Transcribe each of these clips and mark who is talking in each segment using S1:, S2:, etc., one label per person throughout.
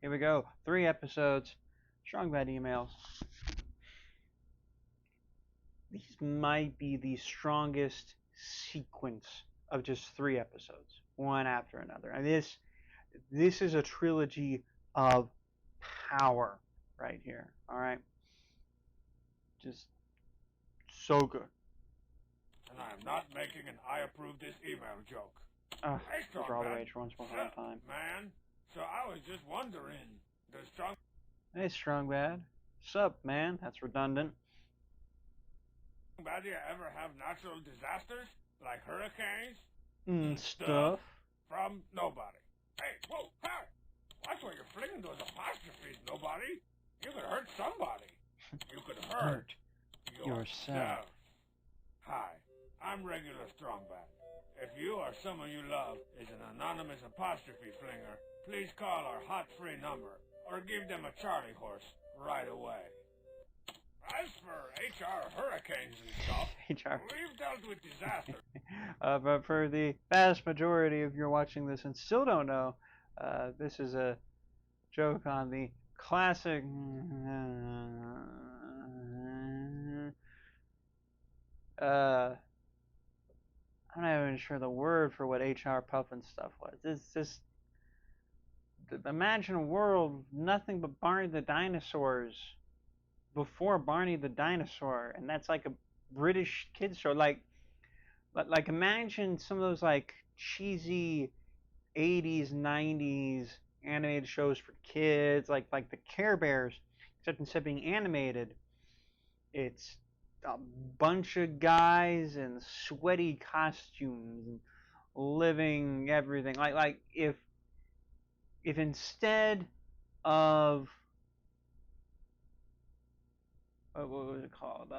S1: Here we go. 3 episodes. Strong bad emails. These might be the strongest sequence of just 3 episodes, one after another. And this is a trilogy of power right here. All right, just so good.
S2: And I'm not making an I approve this email joke.
S1: Hey, these are all the rage once more time.
S2: Man, so I was just wondering, does Strong...
S1: Hey, Strong Bad. Sup, man? That's redundant.
S2: Bad, you ever have natural disasters? Like hurricanes?
S1: Stuff.
S2: From nobody. Hey, whoa, hey! Watch where you're flinging those apostrophes, nobody. You could hurt somebody. You could hurt yourself. Hi, I'm regular Strongbad. If you or someone you love is an anonymous apostrophe flinger, please call our hot free number or give them a Charlie horse right away. As for HR hurricanes and stuff, we've dealt with disaster.
S1: But for the vast majority of you watching this and still don't know, this is a joke on the classic... I'm not even sure the word for what HR Puff and stuff was. It's just... Imagine a world nothing but Barney the Dinosaurs before Barney the Dinosaur, and that's like a British kids show. Like imagine some of those like cheesy 80s, 90s animated shows for kids, like the Care Bears, except instead of being animated, it's a bunch of guys in sweaty costumes and living everything. Like if instead of what was it called?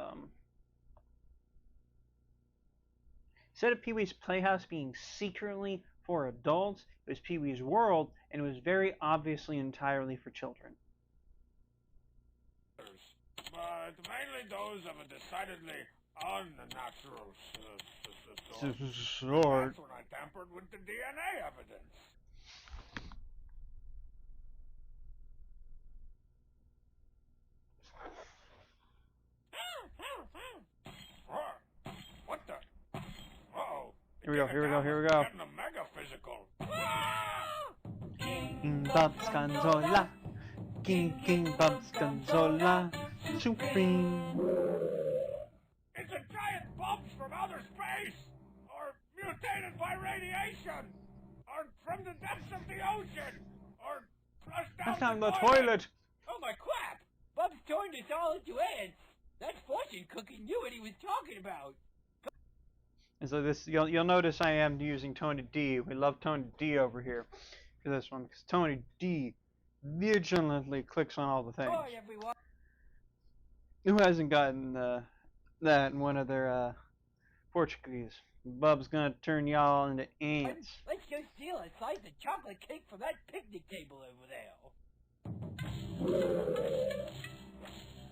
S1: Instead of Pee-wee's Playhouse being secretly for adults, it was Pee-wee's World, and it was very obviously entirely for children.
S2: But mainly those of a decidedly unnatural
S1: sort.
S2: That's when I tampered with the DNA evidence. What the? Uh-oh.
S1: Here we go.
S2: Getting a mega physical.
S1: King Bub's Gonzola. King Bub's Gonzola. Supreme.
S2: It's a giant bumps from outer space! Or mutated by radiation! Or from the depths of the ocean! Or flushed down
S1: the toilet!
S3: Oh my crap! Bubs turned us all into ants! That's fortune cooking knew what he was talking about!
S1: And so this, you'll notice I am using Tony D. We love Tony D over here for this one, because Tony D vigilantly clicks on all the things.
S3: Hi everyone!
S1: Who hasn't gotten that in one of their fortune cookies? Bub's gonna turn y'all into ants.
S3: Let's go steal a slice of chocolate cake from that picnic table over there.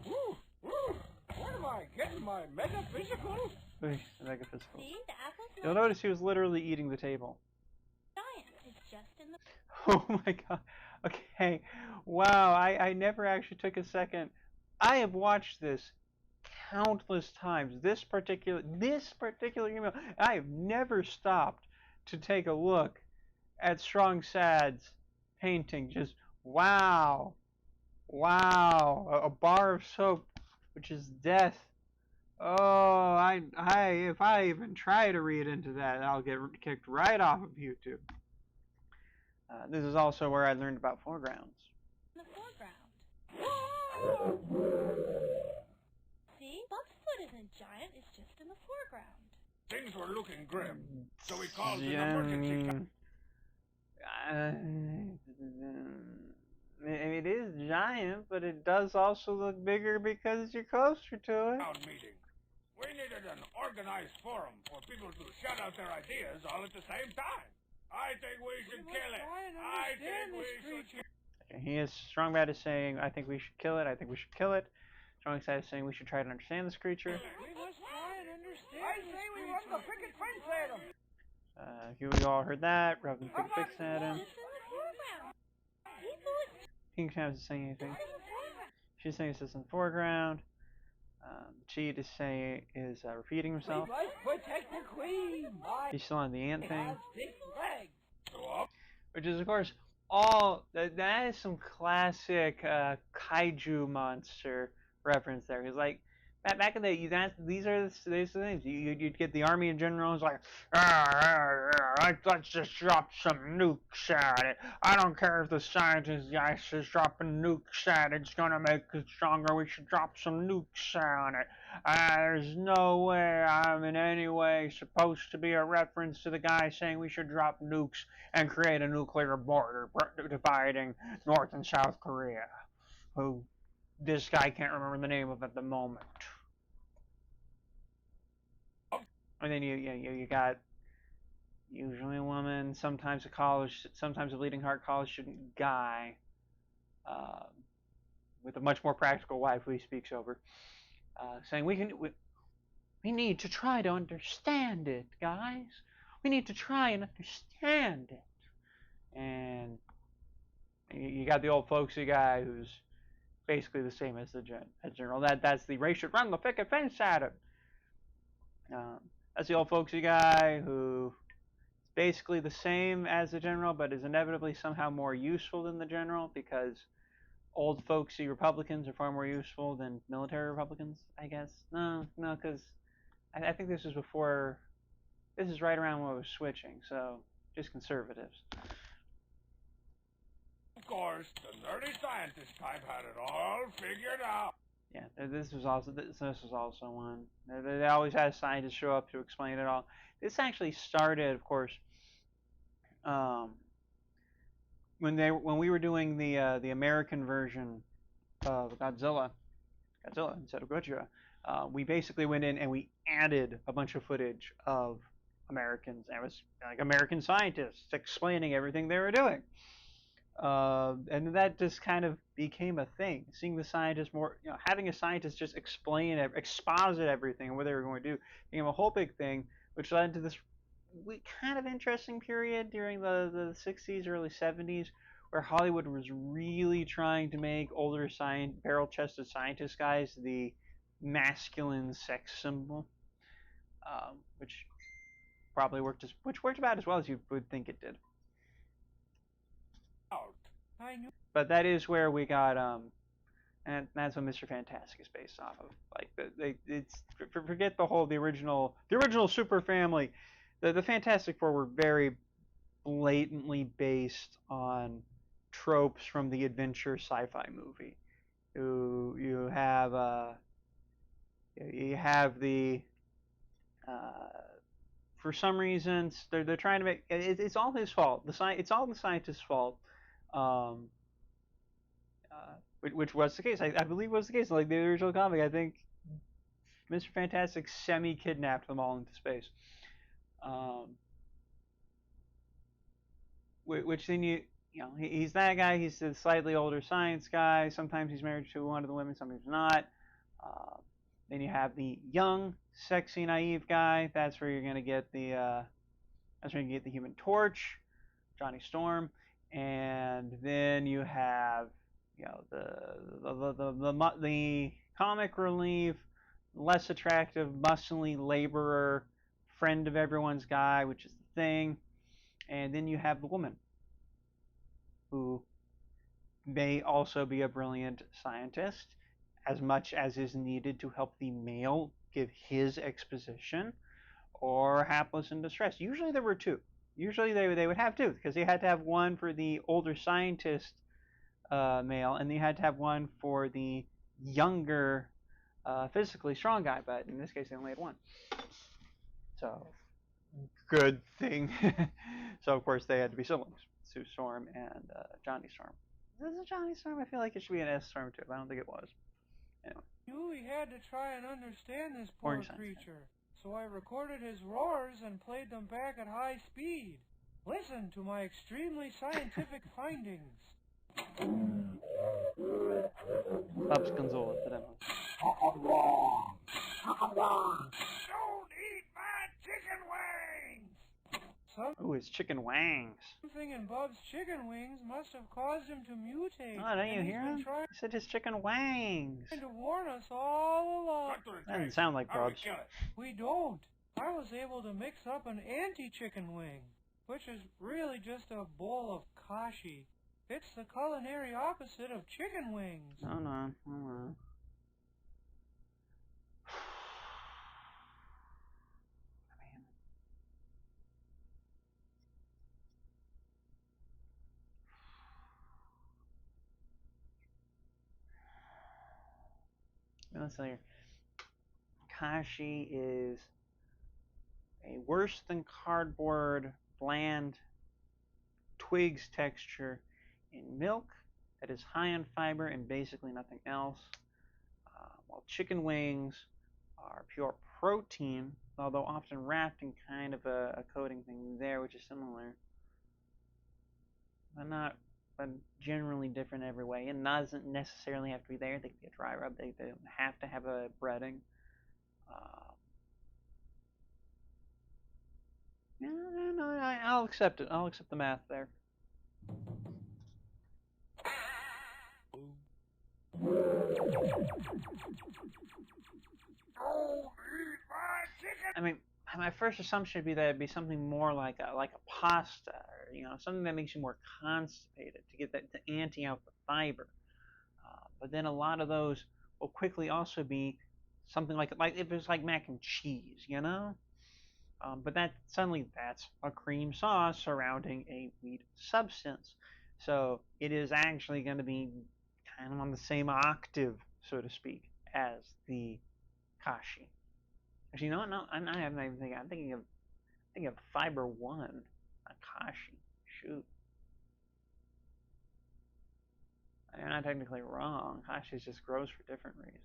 S2: Woo! What am I getting, my mega physical?
S1: Mega physical.
S4: See, the apple's not
S1: You'll notice he was literally eating the table.
S4: giant. It's just in the...
S1: Oh my god. Okay. Wow, I never actually took a second. I have watched this countless times. This particular email, I have never stopped to take a look at Strong Sad's painting. Just wow. Wow. A bar of soap, which is death. Oh, if I even try to read into that, I'll get kicked right off of YouTube. This is also where I learned about foregrounds.
S4: the foreground. See? Bub's foot isn't giant, it's just in the foreground.
S2: Things were looking grim, so we called an emergency.
S1: It is giant, but it does also look bigger because you're closer to it.
S2: Meeting. We needed an organized forum for people to shout out their ideas all at the same time. I think we should kill it. I think we should kill it.
S1: He is Strong Bad is saying, I think we should kill it. I think we should kill it. Strong Sad is saying we should try to understand this creature.
S3: We must try and understand.
S2: I say we run the picket fence at him.
S1: You all heard that. Rub the pick fix at him.
S4: It's in the foreground.
S1: Pinkerton isn't saying anything. She's saying this in the foreground. Cheat is saying repeating himself.
S3: We must protect the queen.
S1: He's still on the ant thing,
S3: Have 6 legs.
S1: which is of course all that is some classic kaiju monster reference there. Because like back in the day, these are the things you'd get the army in general is like, let's just drop some nukes at it. I don't care if the scientist guy is dropping nukes at it. It's gonna make it stronger. We should drop some nukes on it. There's no way I'm in any way supposed to be a reference to the guy saying we should drop nukes and create a nuclear border dividing North and South Korea. Who this guy can't remember the name of at the moment. And then you got usually a woman, sometimes a bleeding heart college student guy, with a much more practical wife who he speaks over, saying we need to try to understand it, guys. We need to try and understand it. And you got the old folksy guy who's basically the same as the general. That's the race should run the picket fence at it. That's the old folksy guy who is basically the same as the general, but is inevitably somehow more useful than the general because old folksy Republicans are far more useful than military Republicans, I guess. No, because I think this is before. This is right around when it was switching, so just conservatives.
S2: Of course, the nerdy scientist type had it all figured out.
S1: Yeah, this was also one. They always had a scientist show up to explain it all. This actually started, of course, when we were doing the American version of Godzilla instead of Godzilla. We basically went in and we added a bunch of footage of Americans. And it was like American scientists explaining everything they were doing. And that just kind of became a thing. Seeing the scientists having a scientist just exposit everything and what they were going to do became a whole big thing, which led to this kind of interesting period during the 60s, early 70s, where Hollywood was really trying to make older barrel-chested scientist guys the masculine sex symbol, which probably worked about as well as you would think it did. But that is where we got and that's what Mr. Fantastic is based off of. Like forget the original Super Family. The Fantastic Four were very blatantly based on tropes from the adventure sci-fi movie. You have the for some reasons they're trying to make it's all his fault. It's all the scientist's fault. Which was the case. I believe was the case. Like the original comic, I think Mr. Fantastic semi-kidnapped them all into space. Which then he's that guy. He's the slightly older science guy. Sometimes he's married to one of the women, sometimes not. Then you have the young, sexy, naive guy. That's where you're gonna get the Human Torch, Johnny Storm, and then you have the comic relief, less attractive, muscly laborer, friend of everyone's guy, which is the Thing, and then you have the woman, who may also be a brilliant scientist, as much as is needed to help the male give his exposition, or hapless in distress. Usually there were two. Usually they would have two, because they had to have one for the older scientist male, and they had to have one for the younger, physically strong guy. But in this case, they only had one. So, good thing. So of course they had to be siblings, Sue Storm and Johnny Storm. Is this a Johnny Storm? I feel like it should be an S Storm too, but I don't think it was. Anyway.
S5: We had to try and understand this poor creature, so I recorded his roars and played them back at high speed. Listen to my extremely scientific findings.
S1: Bob's Gonzola, the demo.
S2: Don't eat my chicken wings!
S1: Ooh, it's chicken wangs.
S5: Something in Bub's chicken wings must have caused him to mutate.
S1: Oh, don't you
S5: and
S1: hear
S5: he's been
S1: him?
S5: trying
S1: He said his chicken wangs.
S5: to warn us all along.
S2: Cut to the
S1: That doesn't
S2: chase.
S1: sound like
S2: How do we
S1: Bub's.
S2: kill it?
S5: We don't. I was able to mix up an anti-chicken wing, which is really just a bowl of kashi. It's the culinary opposite of chicken wings.
S1: Hold on, hold on. Let's see here. Kashi is a worse than cardboard, bland twigs texture in milk that is high in fiber and basically nothing else. While chicken wings are pure protein, although often wrapped in kind of a coating thing there, which is similar, but generally different every way. And doesn't necessarily have to be there. They can be a dry rub. They don't have to have a breading. No, I'll accept it. I'll accept the math there. I mean, my first assumption would be that it'd be something more like a pasta, or something that makes you more constipated to get the anti out the fiber. But then a lot of those will quickly also be something like if it's like mac and cheese, But that's a cream sauce surrounding a wheat substance, so it is actually going to be kind of on the same octave, so to speak, as the kashi. Actually, no, I'm not even thinking. I'm thinking of fiber one, not kashi. Shoot, I'm not technically wrong. Kashi just grows for different reasons.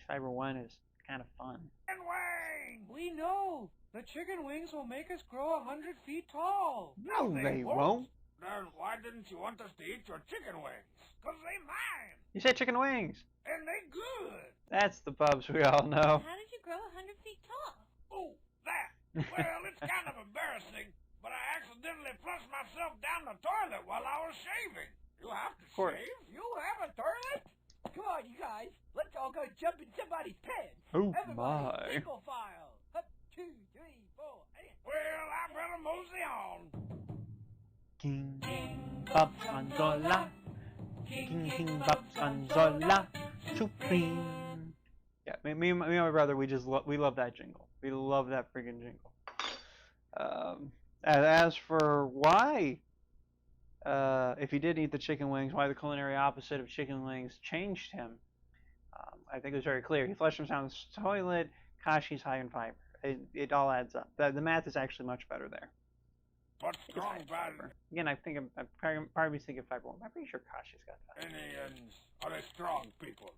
S1: Fiber one is kind of fun.
S2: Chicken wings!
S5: We know! The chicken wings will make us grow 100 feet tall!
S1: No, they won't.
S2: Then why didn't you want us to eat your chicken wings? 'Cause they mine!
S1: You said chicken wings.
S2: And they good!
S1: That's the Bubs we all know.
S4: How did you grow 100 feet tall?
S2: Oh, that! Well, it's kind of embarrassing, but I accidentally flushed myself down the toilet while I was shaving. You have to shave?
S3: You have a toilet? Come on, you guys. Let's all go jump in somebody's pants.
S1: Oh
S3: Everybody,
S1: my.
S3: single file. Up, 2, 3, 4, 8.
S2: Well, I better mosey on.
S1: King Bubs Anzola. King Bubs Anzola. Supreme. Yeah, me and my brother, we love that jingle. We love that friggin' jingle. As for why, if he did eat the chicken wings, why the culinary opposite of chicken wings changed him, I think it was very clear. He flushed himself down the toilet. Kashi's high in fiber. It all adds up. The math is actually much better there.
S2: But strong bad
S1: Again, I think I'm probably thinking fiber one. I'm pretty sure Kashi's got that.
S2: Indians are the strong people.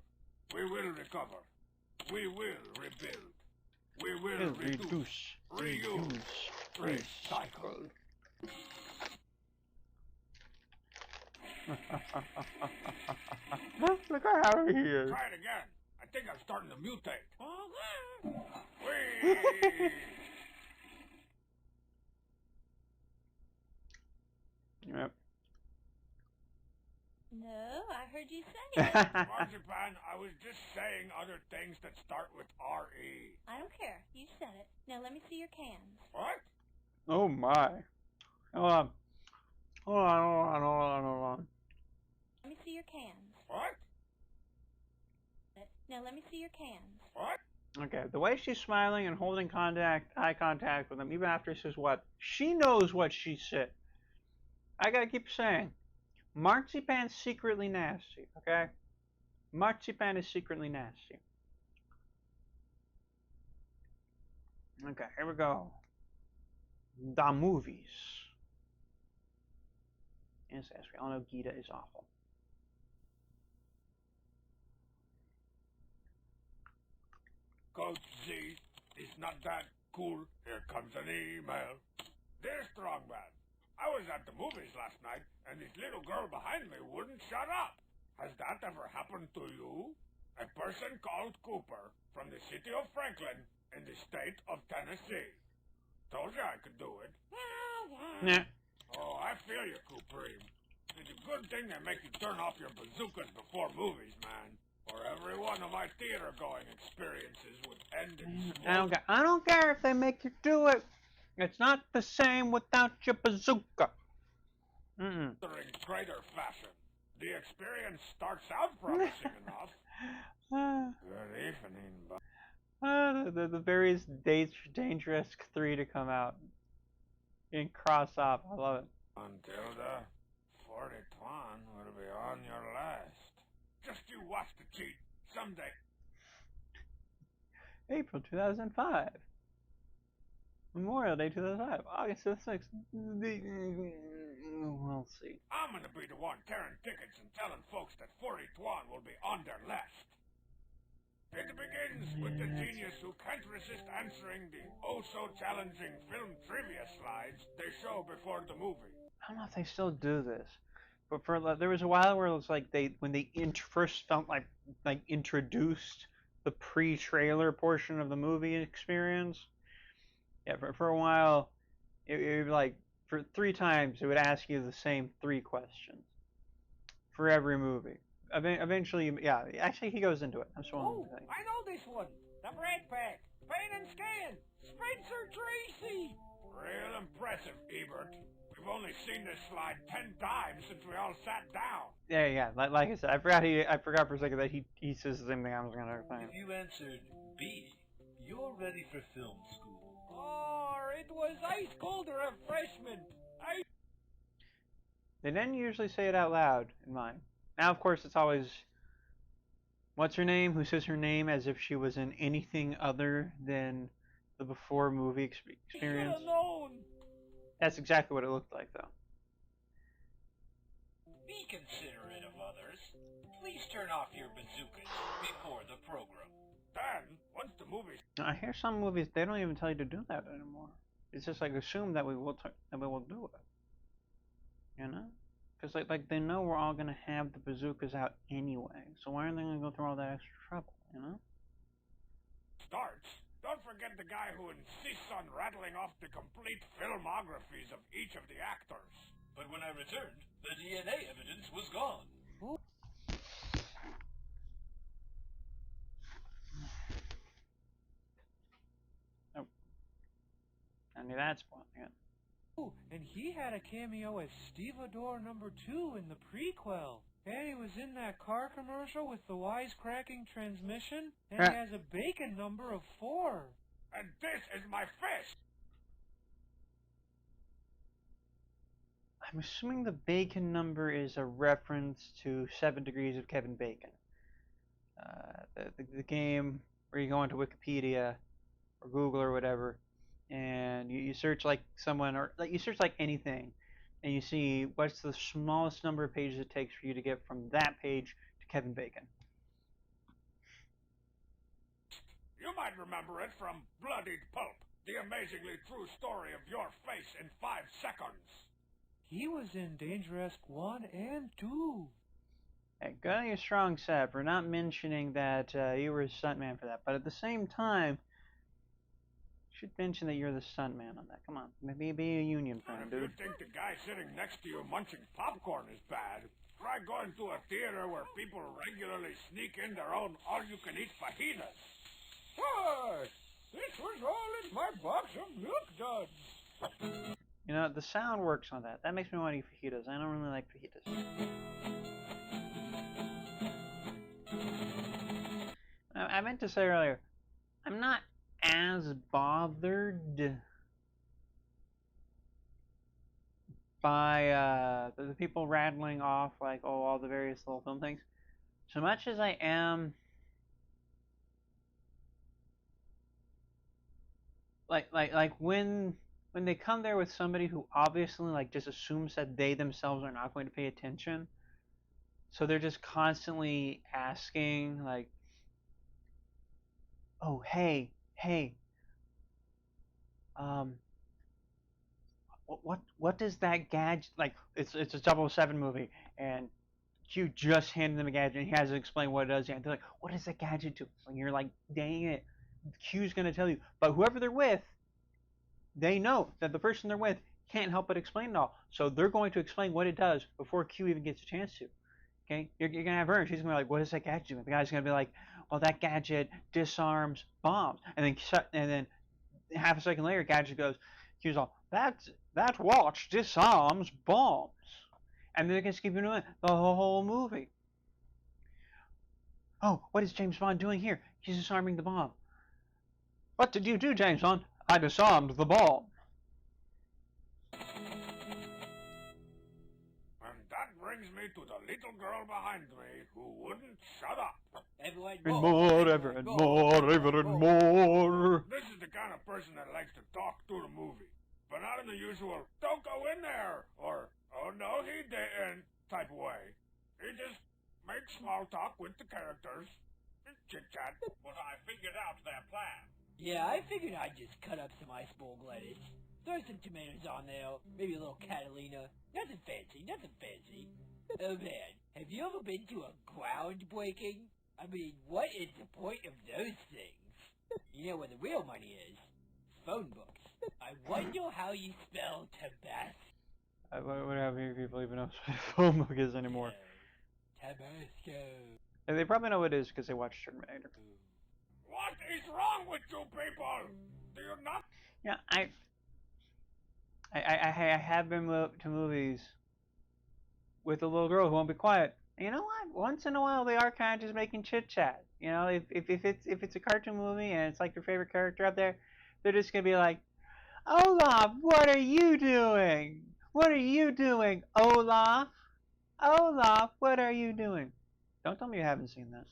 S2: We will recover. We will rebuild. We will reduce, reuse, recycle.
S1: Look how he is.
S2: Try it again. I think I'm starting to mutate. Whee!
S1: Yep.
S4: No, I heard you say it.
S2: Marzipan, I was just saying other things that start with R-E.
S4: I don't care. You said it. Now let me see your cans.
S2: What?
S1: Oh my. Hold on. Hold on.
S4: Let me see your cans.
S2: What?
S4: Now let me see your cans.
S2: What?
S1: Okay, the way she's smiling and holding eye contact with him, even after he says what, she knows what she said. I gotta keep saying, Marzipan's secretly nasty, okay? Marzipan is secretly nasty. Okay, here we go. The movies. Yes, we all know Gita is awful.
S2: Coach Z, it's not that cool. Here comes an email. Dear Strongman, I was at the movies last night, and this little girl behind me wouldn't shut up. Has that ever happened to you? A person called Cooper from the city of Franklin in the state of Tennessee. Told you I could do it.
S1: Nah.
S2: Oh, I feel you, Kupreem. It's a good thing they make you turn off your bazookas before movies, man. Or every one of my theater-going experiences would end in smoke.
S1: I don't care if they make you do it. It's not the same without your bazooka.
S2: In greater fashion. The experience starts out promising enough. Good evening,
S1: the various dates for Dangerous 3 to come out. Getting crossed off. I love it.
S2: Until the 40-1 will be on your last. Just you watch the cheat. Someday.
S1: April 2005. Memorial Day 2005. August the 6th. We'll see.
S2: I'm gonna be the one tearing tickets and telling folks that 40-1 will be on their list. It begins with the genius who can't resist answering the oh-so-challenging film trivia slides they show before the movie.
S1: I don't know if they still do this, but there was a while where it was like when they first felt like introduced the pre-trailer portion of the movie experience. Yeah, for a while, it like for 3 times it would ask you the same 3 questions for every movie. Eventually, yeah. Actually, he goes into it. That's one
S3: Oh,
S1: thing.
S3: I know this one. The Brad Pack. Pain and Scan. Spencer Tracy.
S2: Real impressive, Ebert. We've only seen this slide 10 times since we all sat down.
S1: Yeah. Like I said, I forgot for a second that he says the same thing I was gonna find.
S6: If you answered B, you're ready for film school.
S3: Or it was ice cold refreshment.
S1: They didn't usually say it out loud in mine. Now, of course, it's always, what's her name? Who says her name as if she was in anything other than the before movie experience.
S3: Should've known.
S1: That's exactly what it looked like, though.
S6: Be considerate of others. Please turn off your bazookas before the program.
S2: Then, once the movie...
S1: I hear some movies, they don't even tell you to do that anymore. It's just like assume that we will do it. You know? Because like they know we're all gonna have the bazookas out anyway, so why aren't they gonna go through all that extra trouble? You know?
S2: starts, don't forget the guy who insists on rattling off the complete filmographies of each of the actors.
S6: But when I returned, the DNA evidence was gone.
S1: Oh. I knew that's one. Yeah.
S5: Oh, and he had a cameo as Stevedore number 2 in the prequel. And he was in that car commercial with the wisecracking transmission, and he has a bacon number of 4.
S2: And this is my fist!
S1: I'm assuming the bacon number is a reference to 7 Degrees of Kevin Bacon. The game where you go into Wikipedia or Google or whatever, and you search like someone, or like you search like anything, and you see what's the smallest number of pages it takes for you to get from that page to Kevin Bacon.
S2: You might remember it from Bloodied Pulp, the amazingly true story of your face in 5 seconds.
S5: He was in Dangerous 1 and 2.
S1: Hey, good on your strong set for not mentioning that you were a stuntman for that, but at the same time, you should mention that you're the stuntman on that. Come on, maybe be a union friend,
S2: If
S1: dude.
S2: you think the guy sitting next to you munching popcorn is bad, try going to a theater where people regularly sneak in their own all-you-can-eat fajitas.
S3: Sure. This was all in my box of milk duds.
S1: You know, the sound works on that. That makes me want to eat fajitas. I don't really like fajitas. I meant to say earlier, I'm not as bothered by the people rattling off like all the various little film things, so much as I am like when they come there with somebody who obviously like just assumes that they themselves are not going to pay attention, so they're just constantly asking like, oh hey, what does that gadget, like it's a 007 movie and you just handed them a gadget and he has to explain what it does, and they're like, what does that gadget do? And you're like, dang it, Q's going to tell you. But whoever they're with, they know that the person they're with can't help but explain it all. So they're going to explain what it does before Q even gets a chance to. Okay, you're gonna have her, and she's gonna be like, "What does that gadget do?" And the guy's gonna be like, "Well, that gadget disarms bombs." And then half a second later, gadget goes, "Q's all that watch disarms bombs," and they're gonna keep doing it the whole movie. Oh, what is James Bond doing here? He's disarming the bomb. What did you do, James Bond? I disarmed the bomb.
S2: And that brings me to the little girl behind me who wouldn't shut up.
S3: Everyone,
S1: And more, ever and more, ever and more.
S2: This is the kind of person that likes to talk through the movie, but not in the usual, don't go in there, or, oh no he didn't, type of way. He just makes small talk with the characters, and chit-chat.
S6: Well, I figured out their plan.
S3: Yeah, I figured I'd just cut up some iceberg lettuce, throw some tomatoes on there, maybe a little Catalina. Nothing fancy, nothing fancy. Oh man, have you ever been to a groundbreaking? I mean, what is the point of those things? You know where the real money is? Phone books. I wonder how you spell Tabasco.
S1: What have you people even know what a phone book is anymore?
S3: Tabasco.
S1: And they probably know what it is because they watch Terminator.
S2: What is wrong with you people? Do you not?
S1: Yeah, I have been to movies with a little girl who won't be quiet. And you know what? Once in a while, they are kind of just making chit chat. You know, if it's a cartoon movie and it's like your favorite character up there, they're just gonna be like, "Olaf, what are you doing? What are you doing, Olaf? Olaf, what are you doing?" Don't tell me you haven't seen that.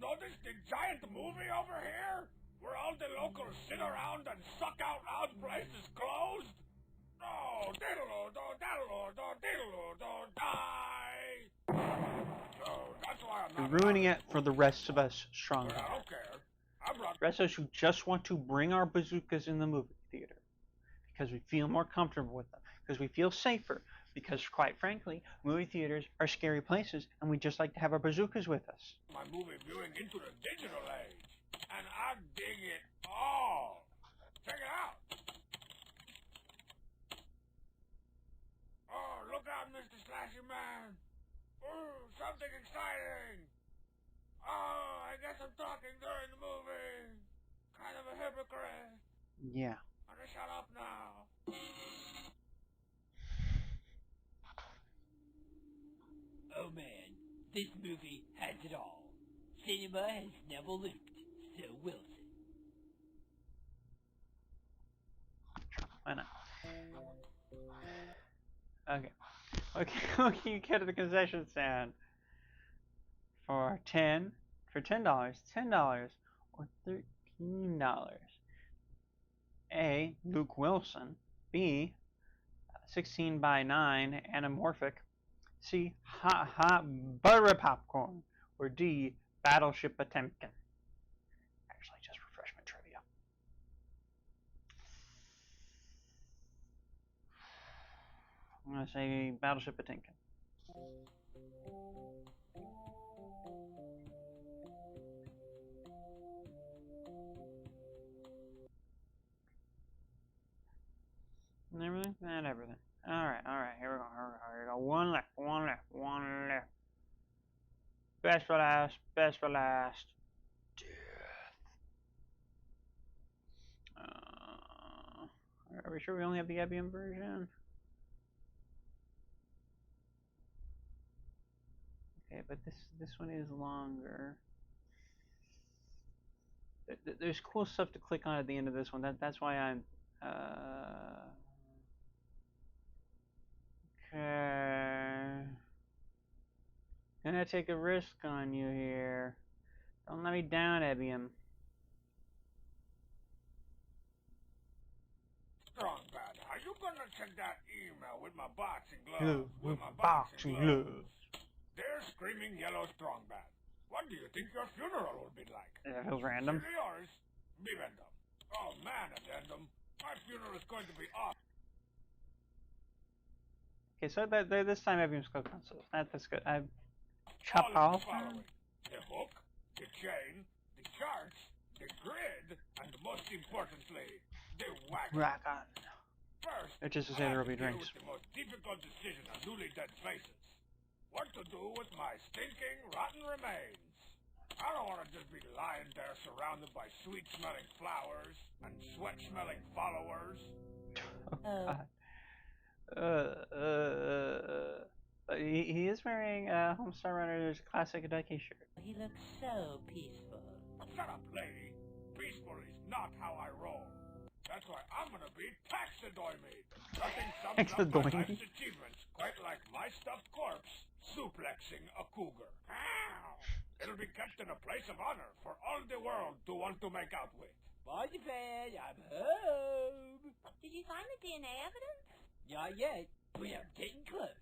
S2: Notice the giant movie over here? Where all the locals sit around and suck out loud places closed? Oh, diddle-o-do, die! So that's why I'm
S1: You're
S2: not
S1: ruining it for the rest of us strong.
S2: But I don't care. I brought
S1: The rest of us who just want to bring our bazookas in the movie theater because we feel more comfortable with them, because we feel safer, because quite frankly, movie theaters are scary places and we just like to have our bazookas with us.
S2: my movie viewing into the digital age, and I dig it all. Check it out. Oh, look out, Mr. Slashy Man. Ooh, something exciting. Oh, I guess I'm talking during the movie. Kind of a hypocrite.
S1: Yeah.
S2: I'm gonna shut up now.
S3: Oh man, this movie has it all. Cinema has never looked so Wilson.
S1: Why not? Okay. Okay, you get to the concession stand for $10, $10, or $13. A. Luke Wilson. B. 16 by 9 anamorphic. C. Hot hot butter popcorn. Or D. Battleship Potemkin. Actually, just refreshment trivia. I'm gonna say Battleship Potemkin. And everything? And everything. Alright, here we go. One left. Best for last. Death. Are we sure we only have the IBM version? Okay, but this one is longer. There's cool stuff to click on at the end of this one. That's why I'm okay. Gonna take a risk on you here. Don't let me down, IBM.
S2: Strong bad. Are you gonna check that email with my boxing gloves?
S1: With my boxing gloves.
S2: Dear Screaming Yellow Strongbad, what do you think your funeral will be like?
S1: That feels random.
S2: Sincerely yours, Vivendum. Oh man, Addendum. My funeral is going to be awesome.
S1: Okay, so this time IBM's click on, so that's good. I chop
S2: All of
S1: off.
S2: the following. The hook, the chain, the charts, grid, and most importantly, the wagon.
S1: Rock on.
S2: First,
S1: It's just to
S2: I
S1: say there will
S2: have
S1: be
S2: to deal
S1: drinks.
S2: with the most difficult decision on newly dead faces. What to do with my stinking, rotten remains? I don't want to just be lying there surrounded by sweet-smelling flowers and sweat-smelling followers.
S1: God. He is wearing Homestar Runner's classic ducky shirt.
S3: He looks so peaceful.
S2: Shut up, lady. Peaceful is not how I roll. That's why I'm gonna be taxidermy. Nothing sums up my
S1: Taxidermy?
S2: life's achievements quite like my stuffed corpse suplexing a cougar. Ow! It'll be kept in a place of honor for all the world to want to make out with.
S3: Bye, Japan. I'm home.
S4: Did you find the DNA evidence?
S3: Not yet, but I'm getting close.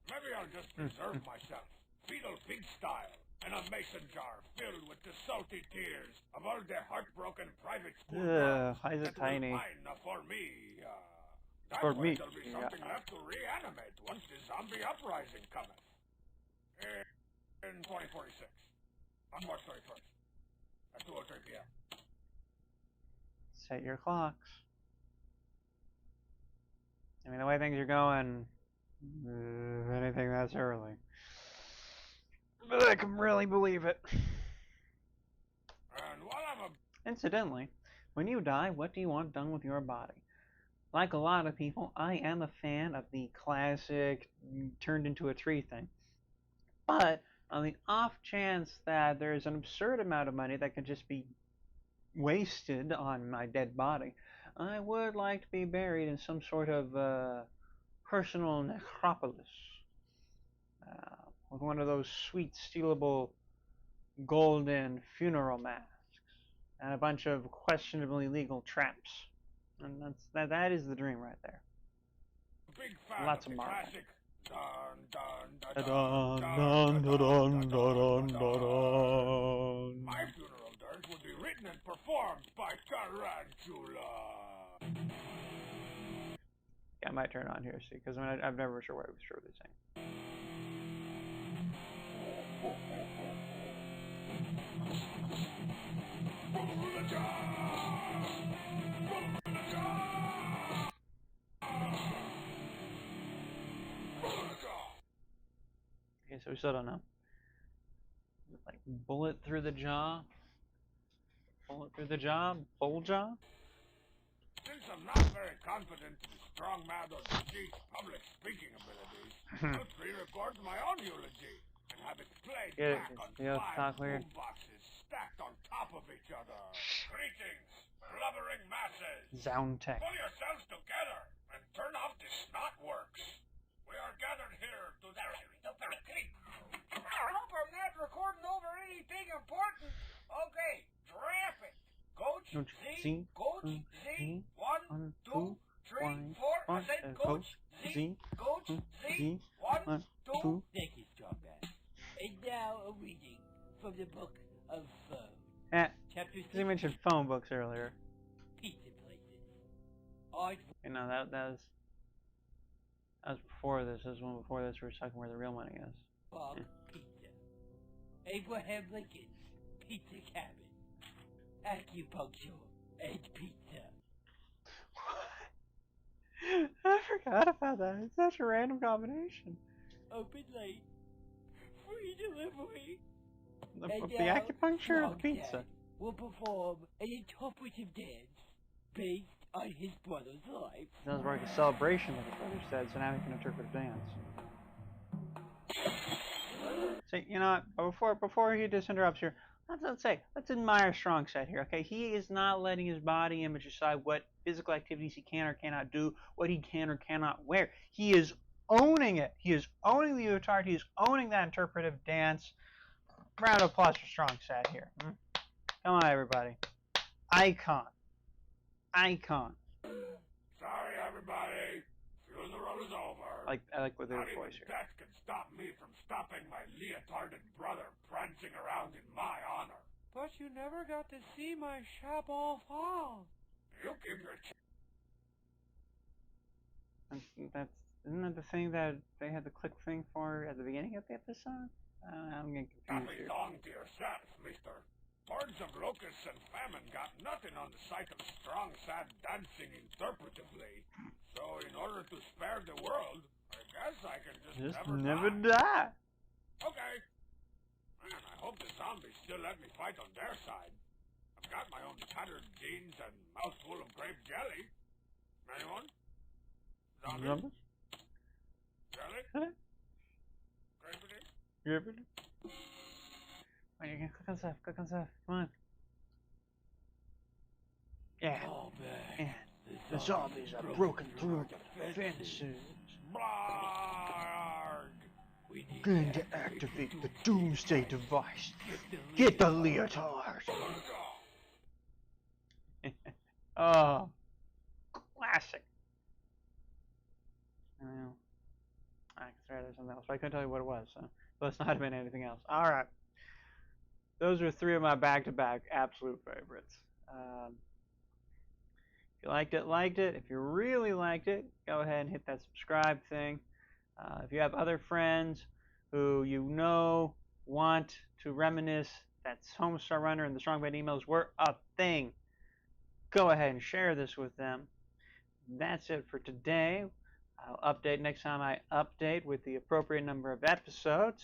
S2: Maybe I'll just preserve myself, fetal pig style, in a mason jar filled with the salty tears of all the heartbroken private school girls
S1: why is it
S2: that
S1: tiny?
S2: will pine for me. That
S1: For
S2: way
S1: me,
S2: there'll be
S1: yeah.
S2: something left to reanimate once the zombie uprising cometh. In 2046. On March 31st. At 2:03 p.m.
S1: Set your clocks. I mean, the way things are going, if anything that's early. But I can really believe it.
S2: And while I'm
S1: Incidentally, when you die, what do you want done with your body? Like a lot of people, I am a fan of the classic turned into a tree thing. But on the off chance that there is an absurd amount of money that could just be wasted on my dead body, I would like to be buried in some sort of personal necropolis. With one of those sweet, stealable, golden funeral masks. And a bunch of questionably legal traps. And that is the dream right there.
S2: a big fan
S1: Lots
S2: of
S1: of
S2: the
S1: marble.
S2: classic dun dun dun
S1: Dun,
S2: dun
S1: dun,
S2: dun
S1: dun,
S2: dun
S1: dun,
S2: dun
S1: dun, dun.
S2: My funeral dirge will be written and performed by Tarantula.
S1: Yeah, I might turn it on here, see, because I'm never sure what it was truly saying. Okay, so we still don't know. Like, bullet through the jaw? Bullet through the jaw? Bull jaw?
S2: Since I'm not very confident in strong-mad or G's public speaking abilities, I'll pre-record my own eulogy and have it played
S1: Yeah,
S2: back on
S1: yeah,
S2: 5
S1: talk weird.
S2: boomboxes stacked on top of each other. Greetings, blubbering masses.
S1: Zountech.
S2: Pull yourselves together and turn off the snot works. We are gathered here to I hope I'm not recording over anything important. Okay, draft it. Coach Z, Coach Z, 1, 2, 3, 4. I said Coach Z, Coach Z, 1, 2.
S3: Thank you, Strong Man. And now a reading from the book of Phone. Chapter 6.
S1: You mentioned phone books earlier.
S3: Pizza places. Art.
S1: You know, that was before this. This was one before this. We were talking where the real money is.
S3: Bob Pizza. Abraham Lincoln Pizza Cabin. Acupuncture and pizza.
S1: I forgot about that. It's such a random combination.
S3: Open late. Free delivery.
S1: The
S3: And
S1: acupuncture
S3: Frog
S1: and pizza.
S3: Dad will perform an interpretive dance based on his brother's life.
S1: Sounds like a celebration of his brother's dead, so now he can interpret a dance. So, you know what, before he just interrupts here, let's admire Strong Side here, okay? He is not letting his body image decide what physical activities he can or cannot do, what he can or cannot wear. He is owning it. He is owning the utard. He is owning that interpretive dance. Round of applause for Strong Side here. Come on, everybody. Icon. Icon.
S2: Sorry, everybody. Funeral is over.
S1: I like with his
S2: Not even
S1: voice here.
S2: death can stop me from stopping my leotarded brother prancing around in my honor.
S5: But you never got to see my shop all fall.
S2: You keep your
S1: That's isn't that the thing that they had the click thing for at the beginning of the episode? I'm getting confused
S2: Nothing
S1: here.
S2: long to yourself, mister. Hordes of locusts and famine got nothing on the sight of strong, sad dancing interpretively. So, in order to spare the world, I guess I can just
S1: Never
S2: die.
S1: die.
S2: Okay. Man, I hope the zombies still let me fight on their side. I've got my own tattered jeans and mouthful of grape jelly. Anyone? Zombies?
S1: Zombies?
S2: Jelly?
S1: Huh?
S2: Grapey?
S1: You ever do? Wait, you can click on stuff. Click on stuff. Come on. Yeah.
S3: Oh, man.
S1: Yeah. The zombies are broken through the fences.
S2: Blarg!
S3: We need
S1: Going to activate the doomsday device. Get the leotard. Oh, classic. I know. I can try there's something else, but I couldn't tell you what it was, so must not have been anything else. All right. Those are three of my back-to-back absolute favorites. If you liked it, liked it. If you really liked it, go ahead and hit that subscribe thing. If you have other friends who you know want to reminisce that Homestar Runner and the Strong Bad emails were a thing, go ahead and share this with them. That's it for today. I'll update next time I update with the appropriate number of episodes.